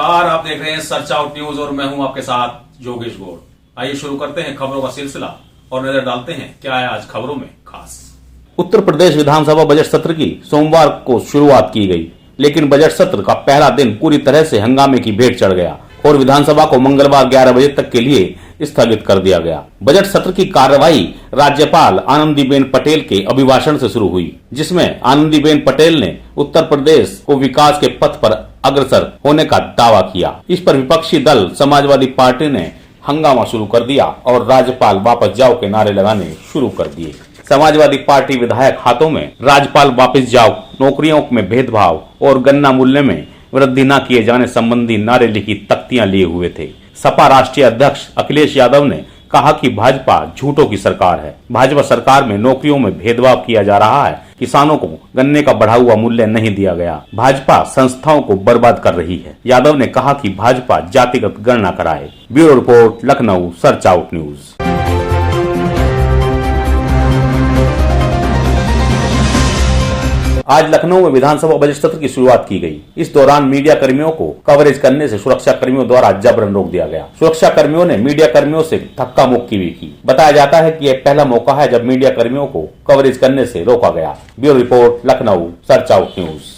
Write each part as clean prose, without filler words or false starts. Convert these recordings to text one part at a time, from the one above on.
नमस्कार, आप देख रहे हैं सर्च आउट न्यूज और मैं हूं आपके साथ योगेश गौड़। आइए शुरू करते हैं खबरों का सिलसिला और नजर डालते हैं क्या है आज खबरों में खास। उत्तर प्रदेश विधानसभा बजट सत्र की सोमवार को शुरुआत की गई, लेकिन बजट सत्र का पहला दिन पूरी तरह से हंगामे की भेंट चढ़ गया और विधानसभा को मंगलवार 11 बजे तक के लिए स्थगित कर दिया गया। बजट सत्र की कार्यवाही राज्यपाल आनंदीबेन पटेल के अभिभाषण से शुरू हुई, जिसमें आनंदीबेन पटेल ने उत्तर प्रदेश को विकास के पथ पर अग्रसर होने का दावा किया। इस पर विपक्षी दल समाजवादी पार्टी ने हंगामा शुरू कर दिया और राज्यपाल वापस जाओ के नारे लगाने शुरू कर दिए। समाजवादी पार्टी विधायक हाथों में राज्यपाल वापस जाओ, नौकरियों में भेदभाव और गन्ना मूल्य में वृद्धि न किए जाने संबंधी नारे लिखी तख्तियां लिए हुए थे। सपा राष्ट्रीय अध्यक्ष अखिलेश यादव ने कहा कि भाजपा झूठों की सरकार है। भाजपा सरकार में नौकरियों में भेदभाव किया जा रहा है, किसानों को गन्ने का बढ़ा हुआ मूल्य नहीं दिया गया, भाजपा संस्थाओं को बर्बाद कर रही है। यादव ने कहा कि भाजपा जातिगत गणना कराए। Bureau report, Lucknow, search out news. आज लखनऊ में विधानसभा बजट सत्र की शुरुआत की गई। इस दौरान मीडिया कर्मियों को कवरेज करने से सुरक्षा कर्मियों द्वारा जबरन रोक दिया गया। सुरक्षा कर्मियों ने मीडिया कर्मियों से धक्का मुक्की भी की। बताया जाता है कि यह पहला मौका है जब मीडिया कर्मियों को कवरेज करने से रोका गया। Bureau report, Lucknow, search out news.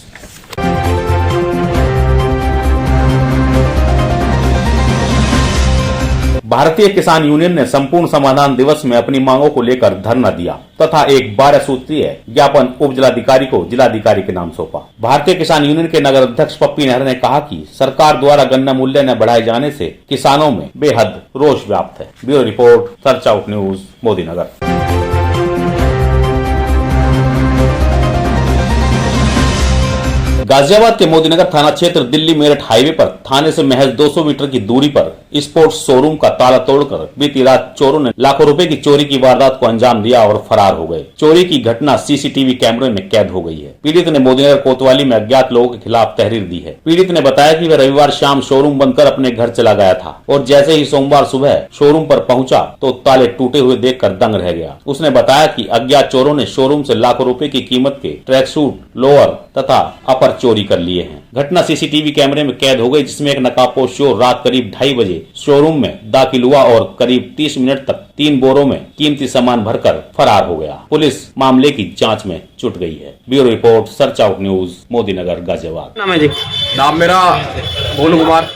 भारतीय किसान यूनियन ने संपूर्ण समाधान दिवस में अपनी मांगों को लेकर धरना दिया तथा एक 12 सूत्रीय ज्ञापन उप जिलाधिकारी को जिलाधिकारी के नाम सौंपा। भारतीय किसान यूनियन के नगर अध्यक्ष पप्पी नेहरा ने कहा कि सरकार द्वारा गन्ना मूल्य न बढ़ाए जाने से किसानों में बेहद रोष व्याप्त है। Bureau report, search out news, Modinagar. Ghaziabad के मोदीनगर थाना क्षेत्र दिल्ली मेरठ हाईवे पर थाने से महज 200 मीटर की दूरी पर स्पोर्ट्स शोरूम का ताला तोड़कर बीती रात चोरों ने लाखों रुपए की चोरी की वारदात को अंजाम दिया और फरार हो गए। चोरी की घटना सीसीटीवी कैमरे में कैद हो गई है। पीड़ित ने मोदीनगर कोतवाली में अज्ञात लोगों के खिलाफ तहरीर दी है। पीड़ित ने बताया कि वह रविवार शाम शोरूम बंद कर अपने घर चला गया था और जैसे ही सोमवार सुबह शोरूम पर पहुंचा तो ताले टूटे हुए देखकर दंग रह गया। उसने बताया कि अज्ञात चोरों ने शोरूम से लाखों रुपए की कीमत के ट्रैक सूट, लोअर तथा अपर चोरी कर लिए हैं। घटना सीसीटीवी कैमरे में कैद हो गई, जिसमें एक नकाबपोश चोर रात करीब 2:30 बजे शोरूम में दाखिल हुआ और करीब 30 मिनट तक 3 बोरों में कीमती सामान भरकर फरार हो गया। पुलिस मामले की जांच में जुट गई है। Bureau report, search out news, Modinagar, Ghaziabad. नाम है जी? नाम मेरा भोलू कुमार।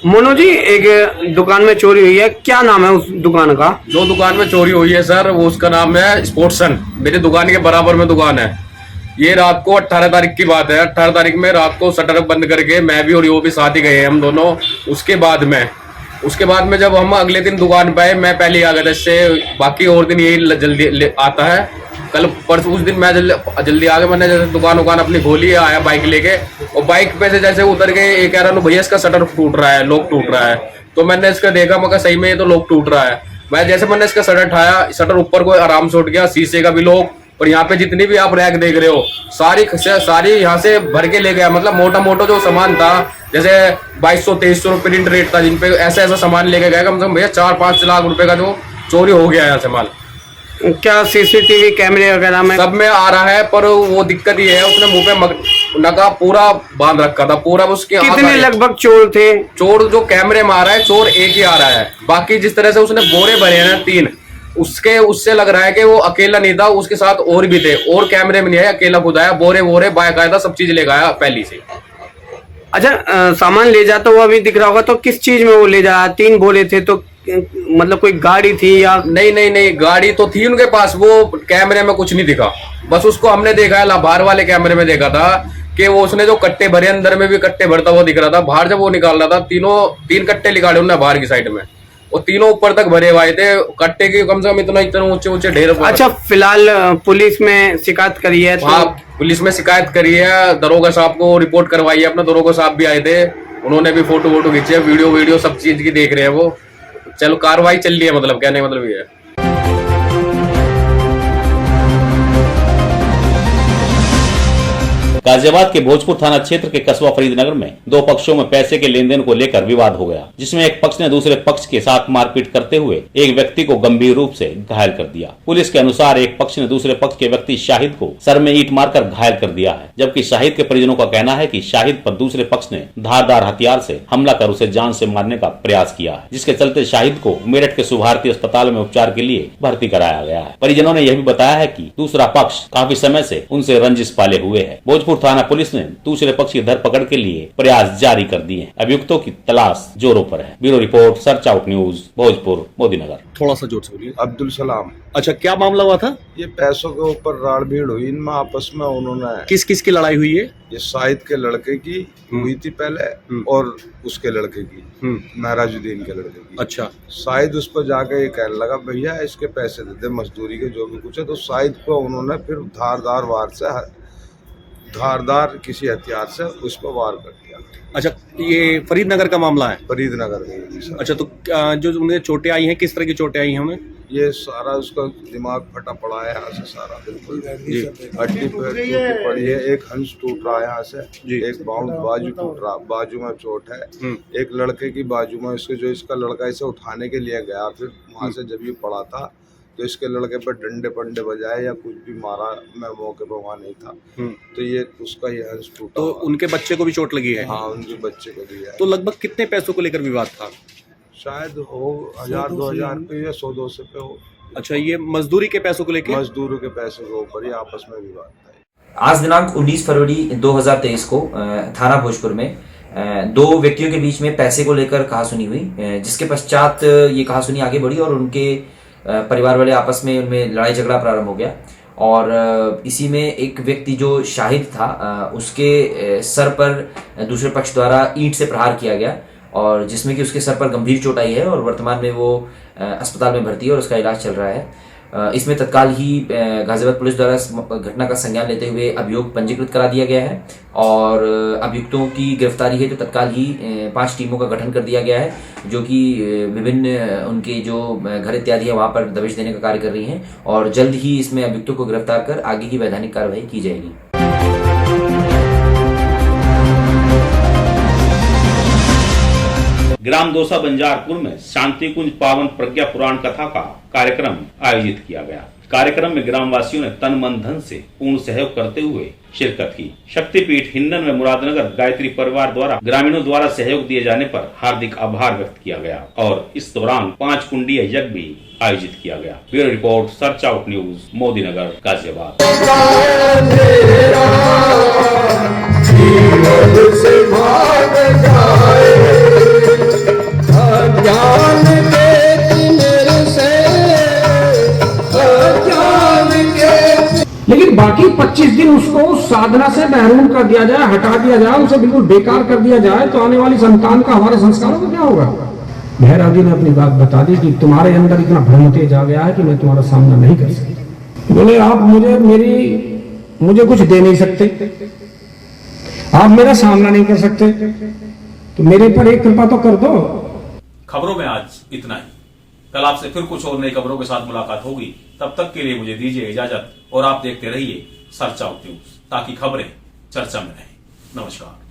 मोनू जी, एक दुकान में चोरी हुई है, क्या नाम है उस दुकान का? जो दुकान में चोरी हुई है सर, वो उसका नाम है स्पोर्ट्सन। मेरी दुकान के बराबर में दुकान है। ये रात को 18 तारीख की बात है। 18 तारीख में रात को शटर बंद करके मैं भी और वो भी साथ ही गए हम दोनों। उसके बाद में जब हम अगले दिन दुकान पे आए, मैं पहले आ गया था इससे, बाकी और दिन यही जल्दी आता है। कल परसों उस दिन मैं जल्दी आ गया। मैंने जैसे दुकान अपनी खोली, आया बाइक लेके और बाइक पे से जैसे उतर के ये कह रहा हूँ भैया इसका शटर टूट रहा है, लॉक टूट रहा है। तो मैंने इसका देखा, मगर सही में ये तो लॉक टूट रहा है। मैं जैसे मैंने इसका शटर उठाया, शटर ऊपर को आराम से उठ गया, शीशे का भी लॉक, और यहाँ पे जितनी भी आप रैक देख रहे हो सारी यहाँ से भर के ले गया। मतलब मोटा जो सामान था, जैसे 2200-2300 रुपये प्रिंट रेट था, जिन पे ऐसा सामान लेके गया कम से कम भैया 4-5 लाख रुपए का जो चोरी हो गया है सामान। क्या सीसीटीवी कैमरे वगैरह में सब में आ रहा है, पर वो दिक्कत ये है उसने मुंह पे नकाब पूरा बांध रखा था पूरा। उसके कितने लगभग चोर थे? चोर जो कैमरे में आ रहा है, चोर एक ही आ रहा है। बाकी जिस तरह से उसने बोरे भरे हैं 3, उससे लग रहा है कि वो अकेला नहीं था, उसके साथ और भी थे। और कैमरे में नहीं है, अकेला खुद आया, बोरे बाकायदा सब चीज ले गया पहली से। अच्छा, सामान ले जाता हुआ भी दिख रहा होगा, तो किस चीज में वो ले जा? 3 बोरे थे, तो मतलब कोई गाड़ी थी या? नहीं, गाड़ी तो थी उनके पास, वो कैमरे में कुछ नहीं दिखा। बस उसको हमने देखा है बाहर वाले कैमरे में देखा था कि वो उसने जो कट्टे भरे, अंदर में भी कट्टे भरता हुआ दिख रहा था। बाहर जब वो निकाल रहा था, 3 कट्टे निकाले उन्होंने बाहर की साइड में, वो तीनों ऊपर तक भरे हुए थे कट्टे के, कम से कम इतना ऊंचे ढेर। अच्छा, फिलहाल पुलिस में शिकायत करी है? हाँ, पुलिस में शिकायत करी है, दरोगा साहब को रिपोर्ट करवाई है। अपना दरोगा साहब भी आए थे, उन्होंने भी फोटो खींचे, वीडियो सब चीज की देख रहे हैं वो। चलो, कार्रवाई चल रही है, मतलब कहने का मतलब ये है। गाजियाबाद के भोजपुर थाना क्षेत्र के कस्बा फरीदनगर में दो पक्षों में पैसे के लेन देन को लेकर विवाद हो गया, जिसमें एक पक्ष ने दूसरे पक्ष के साथ मारपीट करते हुए एक व्यक्ति को गंभीर रूप से घायल कर दिया। पुलिस के अनुसार एक पक्ष ने दूसरे पक्ष के व्यक्ति शाहिद को सर में ईंट मारकर घायल कर दिया है, जबकि शाहिद के परिजनों का कहना है कि शाहिद पर दूसरे पक्ष ने धारदार हथियार से हमला कर उसे जान से मारने का प्रयास किया है, जिसके चलते शाहिद को मेरठ के सुभारती अस्पताल में उपचार के लिए भर्ती कराया गया है। परिजनों ने यह भी बताया है कि दूसरा पक्ष काफी समय से उनसे रंजिश पाले हुए है। भोजपुर थाना पुलिस ने दूसरे पक्ष की धरपकड़ के लिए प्रयास जारी कर दिए हैं। अभियुक्तों की तलाश जोरों पर है। Bureau report, search out news, Bhojpur, Modinagar. थोड़ा सा जोर से बोलिए। अब्दुल सलाम। अच्छा, क्या मामला हुआ था? ये पैसों के ऊपर राड़ भीड़ हुई इनमें आपस में। उन्होंने किस किस की लड़ाई हुई है? ये शाहिद के लड़के की हुई थी पहले और उसके लड़के की, महराजुद्दीन के लड़के की। अच्छा। शाहिद उस पर जाके ये कहने लगा भैया इसके पैसे दे दे मजदूरी के जो भी कुछ है, तो शाहिद को उन्होंने फिर धारदार किसी हथियार से उस पर वार कर दिया। अच्छा, ये फरीदनगर का मामला है? फरीदनगर में। अच्छा, तो जो उन्हें चोटें आई हैं, किस तरह की चोटें आई हैं हमें? ये सारा उसका दिमाग फटा पड़ा है यहाँ से सारा, बिल्कुल जी, हड्डी टूटी पड़ी है, एक हंस टूट रहा है यहाँ से, एक बाजू टूट रहा, बाजू में चोट है, एक लड़के की बाजू में, इसके जो इसका लड़का इसे उठाने के लिए गया, फिर वहाँ से जब ये पड़ा था तो इसके लड़के पर डंडे पंडे बजाए या कुछ भी मारा, मैं मौके पर वहाँ नहीं था, तो ये उसका ये हंस टूटा। तो उनके बच्चे को भी चोट लगी है? हाँ, उनके बच्चे को भी है। तो लगभग कितने पैसों को लेकर विवाद था? शायद हो 1000-2000 पे या 100-200 पे हो। अच्छा, ये मजदूरी के पैसों को लेकर? मजदूरों के पैसों के ऊपर ही आपस में विवाद था। आज दिनांक 19 फरवरी 2023 को थाना भोजपुर में दो व्यक्तियों के बीच में पैसे को लेकर कहासुनी हुई, जिसके पश्चात ये कहासुनी आगे बढ़ी और उनके परिवार वाले आपस में उनमें लड़ाई झगड़ा प्रारंभ हो गया। और इसी में एक व्यक्ति जो शाहिद था उसके सर पर दूसरे पक्ष द्वारा ईंट से प्रहार किया गया, और जिसमें कि उसके सर पर गंभीर चोट आई है और वर्तमान में वो अस्पताल में भर्ती है और उसका इलाज चल रहा है। इसमें तत्काल ही गाजियाबाद पुलिस द्वारा इस घटना का संज्ञान लेते हुए अभियोग पंजीकृत करा दिया गया है और अभियुक्तों की गिरफ्तारी है तो तत्काल ही 5 टीमों का गठन कर दिया गया है, जो कि विभिन्न उनके जो घर इत्यादि है वहां पर दबिश देने का कार्य कर रही हैं और जल्द ही इसमें अभियुक्तों को गिरफ्तार कर आगे की वैधानिक कार्रवाई की जाएगी। ग्राम दोसा बंजारपुर में शांति कुंज पावन प्रज्ञा पुराण कथा का कार्यक्रम आयोजित किया गया। कार्यक्रम में ग्रामवासियों ने तन मन धन से पूर्ण सहयोग करते हुए शिरकत की। शक्तिपीठ हिंडन में मुरादनगर गायत्री परिवार द्वारा ग्रामीणों द्वारा सहयोग दिए जाने पर हार्दिक आभार व्यक्त किया गया और इस दौरान 5 कुंडीय यज्ञ भी आयोजित किया गया। Bureau report, search out news, Modinagar, Ghaziabad. लेकिन बाकी 25 दिन उसको साधना से महरूम कर दिया जाए, हटा दिया जाए, उसे बिल्कुल बेकार कर दिया जाए, तो आने वाली संतान का हमारे संस्कारों का क्या होगा? भैरव जी ने अपनी बात बता दी कि तुम्हारे अंदर इतना भ्रम तेज आ गया है कि मैं तुम्हारा सामना नहीं कर सकती। बोले आप मुझे कुछ दे नहीं सकते, आप मेरा सामना नहीं कर सकते, तो मेरे पर एक कृपा तो कर दो। खबरों में आज इतना ही। कल आपसे फिर कुछ और नई खबरों के साथ मुलाकात होगी। तब तक के लिए मुझे दीजिए इजाजत और आप देखते रहिए सर्च आउट न्यूज, ताकि खबरें चर्चा में रहें। नमस्कार।